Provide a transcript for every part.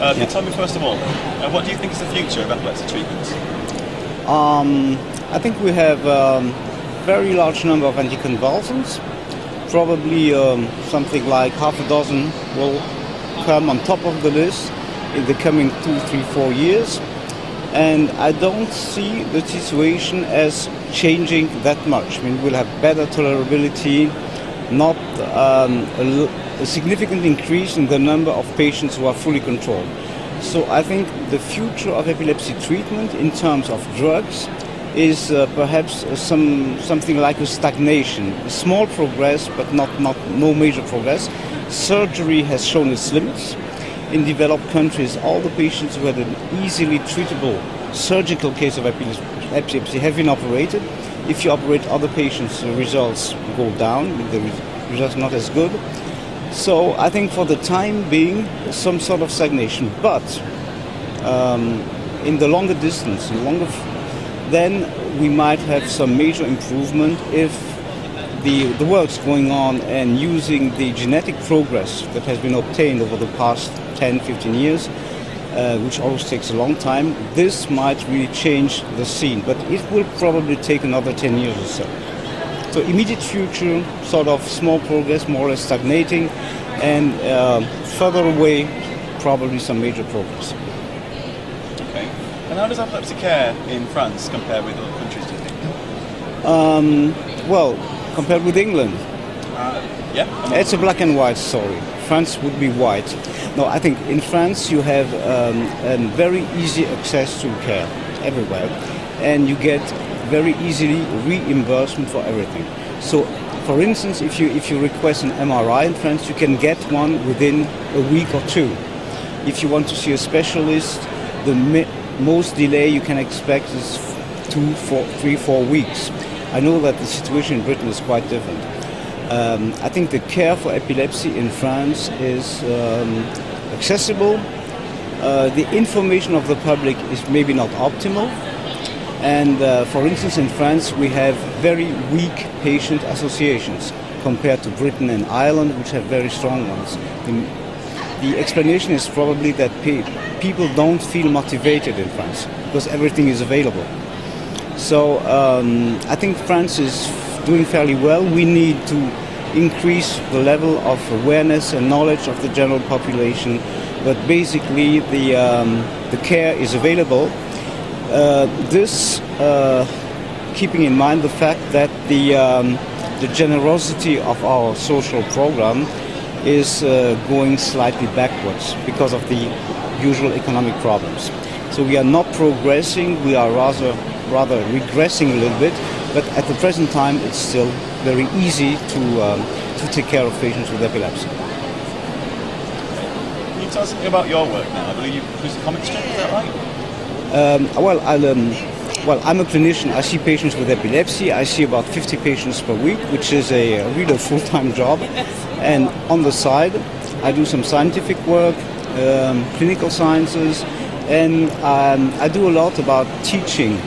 Can you tell me first of all, what do you think is the future of epilepsy treatment? I think we have a very large number of anticonvulsants. Probably something like half a dozen will come on top of the list in the coming 2, 3, 4 years. And I don't see the situation as changing that much. I mean, we'll have better tolerability, not a significant increase in the number of patients who are fully controlled. So I think the future of epilepsy treatment in terms of drugs is perhaps something like a stagnation, a small progress, but no major progress. Surgery has shown its limits. In developed countries, all the patients who had an easily treatable surgical case of epilepsy have been operated. If you operate other patients, the results go down, the results are not as good. So I think for the time being, some sort of stagnation. But in the longer distance, then we might have some major improvement if the work's going on and using the genetic progress that has been obtained over the past 10, 15 years, which always takes a long time. This might really change the scene, but it will probably take another 10 years or so. So immediate future, sort of small progress, more or less stagnating, and further away, probably some major progress. Okay. And how does epilepsy care in France compare with other countries, do you think? Well, compared with England, yeah, it's a black and white story. France would be white. No, I think in France you have a very easy access to care everywhere, and you get very easily reimbursement for everything. So, for instance, if you request an MRI in France, you can get one within a week or two. If you want to see a specialist, the most delay you can expect is 2, 3, 4 weeks. I know that the situation in Britain is quite different. I think the care for epilepsy in France is accessible. The information of the public is maybe not optimal. And for instance, in France, we have very weak patient associations compared to Britain and Ireland, which have very strong ones. The explanation is probably that people don't feel motivated in France because everything is available. So I think France is doing fairly well. We need to increase the level of awareness and knowledge of the general population, but basically the care is available. This keeping in mind the fact that the generosity of our social program is going slightly backwards because of the usual economic problems. So we are not progressing, we are rather regressing a little bit, but at the present time it's still very easy to take care of patients with epilepsy. Can you tell us something about your work now? I believe you produce a comic strip, is that right? Well, I'm a clinician. I see patients with epilepsy. I see about 50 patients per week, which is a really full-time job. And on the side, I do some scientific work, clinical sciences, and I do a lot about teaching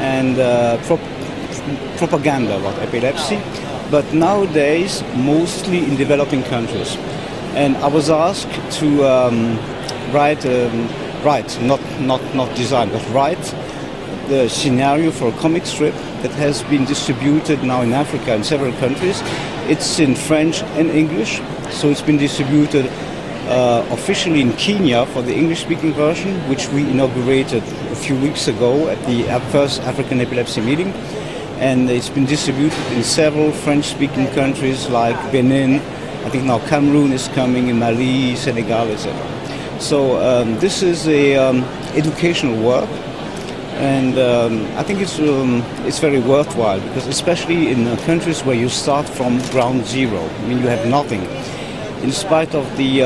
and propaganda about epilepsy, but nowadays mostly in developing countries. And I was asked to write, not design, but write the scenario for a comic strip that has been distributed now in Africa in several countries. It's in French and English, so it's been distributed officially in Kenya for the English-speaking version, which we inaugurated a few weeks ago at the first African epilepsy meeting. And it's been distributed in several French-speaking countries like Benin. I think now Cameroon is coming, in Mali, Senegal, etc. So this is a educational work, and I think it's very worthwhile, because especially in countries where you start from ground zero, I mean you have nothing. In spite of the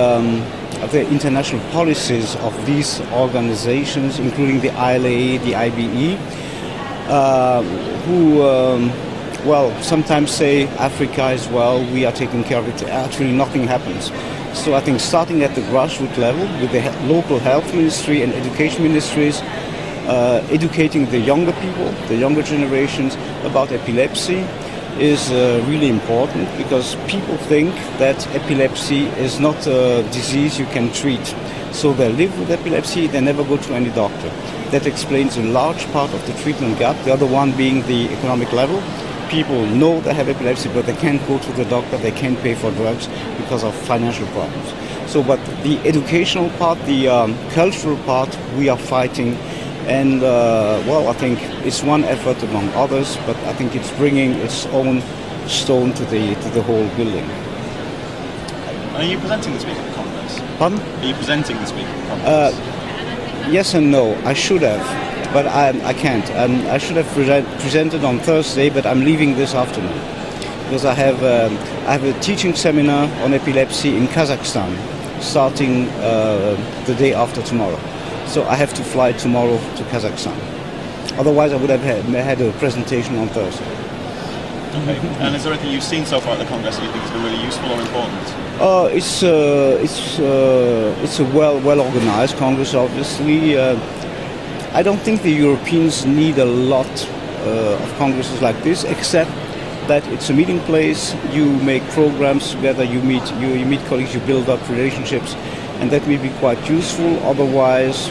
international policies of these organizations, including the ILA, the IBE, who well, sometimes say Africa as well, we are taking care of it. Actually, nothing happens. So I think starting at the grassroots level with the local health ministry and education ministries, educating the younger people, the younger generations about epilepsy, is really important, because people think that epilepsy is not a disease you can treat. So they live with epilepsy, they never go to any doctor. That explains a large part of the treatment gap. The other one being the economic level. People know they have epilepsy, but they can't go to the doctor, they can't pay for drugs because of financial problems. So, but the educational part, the cultural part, we are fighting. And, well, I think it's one effort among others, but I think it's bringing its own stone to the whole building. Are you presenting this week at the Congress? Pardon? Are you presenting this week at the Congress? Yes and no. I should have, but I can't. I should have presented on Thursday, but I'm leaving this afternoon because I have a teaching seminar on epilepsy in Kazakhstan, starting the day after tomorrow. So I have to fly tomorrow to Kazakhstan. Otherwise, I would have had a presentation on Thursday. Okay. And is there anything you've seen so far at the Congress that you think has been really useful or important? It's a well organized Congress, obviously. I don't think the Europeans need a lot of congresses like this, except that it's a meeting place. You make programs together. You meet colleagues. You build up relationships. And that may be quite useful. Otherwise,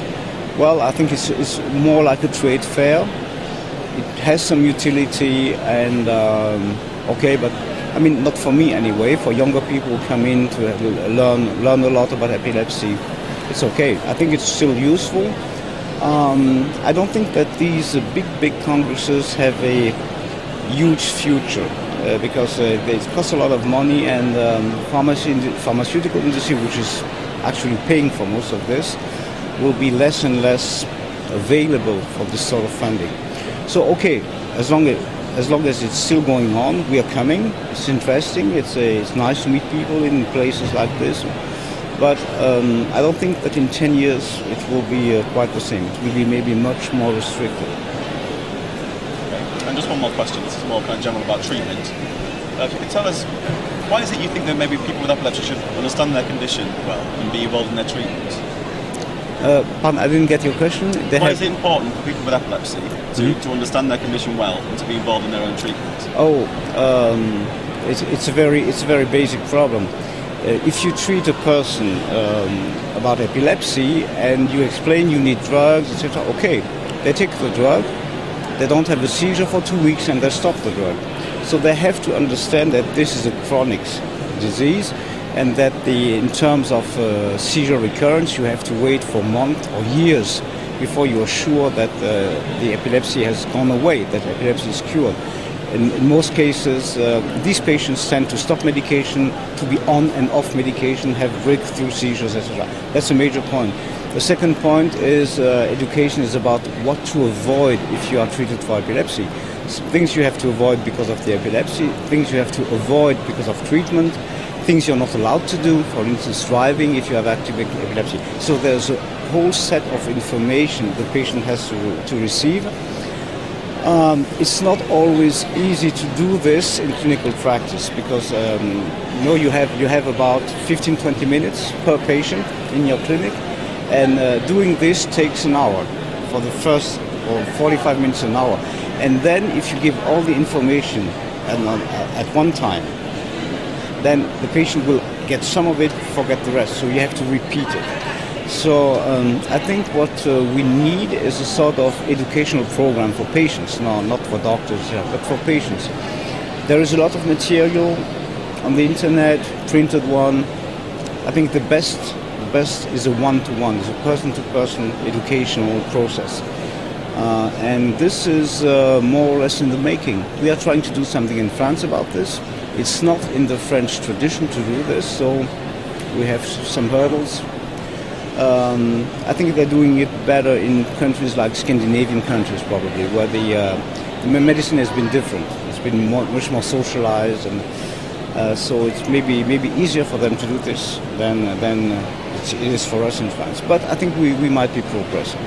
well, I think it's more like a trade fair. It has some utility, and okay, but I mean, not for me anyway. For younger people who come in to learn a lot about epilepsy, it's okay. I think it's still useful. I don't think that these big congresses have a huge future because they cost a lot of money, and pharmaceutical industry, which is actually paying for most of this, will be less and less available for this sort of funding. So okay, as long as it's still going on, we are coming. It's interesting. It's nice to meet people in places like this. But I don't think that in 10 years it will be quite the same. It will be maybe much more restricted. Okay. And just one more question. This is more kind of general about treatment. If you could tell us, why is it you think that maybe people with epilepsy should understand their condition well and be involved in their treatment? Pardon, I didn't get your question. Why is it important for people with epilepsy to understand their condition well and to be involved in their own treatment? It's a very basic problem. If you treat a person about epilepsy and you explain you need drugs, etc., okay, they take the drug, they don't have a seizure for 2 weeks, and they stop the drug. So they have to understand that this is a chronic disease, and that in terms of seizure recurrence, you have to wait for months or years before you are sure that the epilepsy has gone away, that epilepsy is cured. In most cases, these patients tend to stop medication, to be on and off medication, have breakthrough seizures, etc. That's a major point. The second point is education is about what to avoid if you are treated for epilepsy. Things you have to avoid because of the epilepsy, things you have to avoid because of treatment, things you're not allowed to do, for instance driving if you have active epilepsy. So there's a whole set of information the patient has to receive. It's not always easy to do this in clinical practice because you have about 15-20 minutes per patient in your clinic, and doing this takes an hour for the first, or 45 minutes an hour. And then if you give all the information at one time, then the patient will get some of it, forget the rest. So you have to repeat it. So I think what we need is a sort of educational program for patients, no, not for doctors, but for patients. There is a lot of material on the internet, printed one. I think the best is a one-to-one, is a person-to-person educational process. And this is more or less in the making. We are trying to do something in France about this. It's not in the French tradition to do this, so we have some hurdles. I think they're doing it better in countries like Scandinavian countries, probably, where the medicine has been different. It's been much more socialized, and so it's maybe easier for them to do this than it is for us in France. But I think we might be progressing.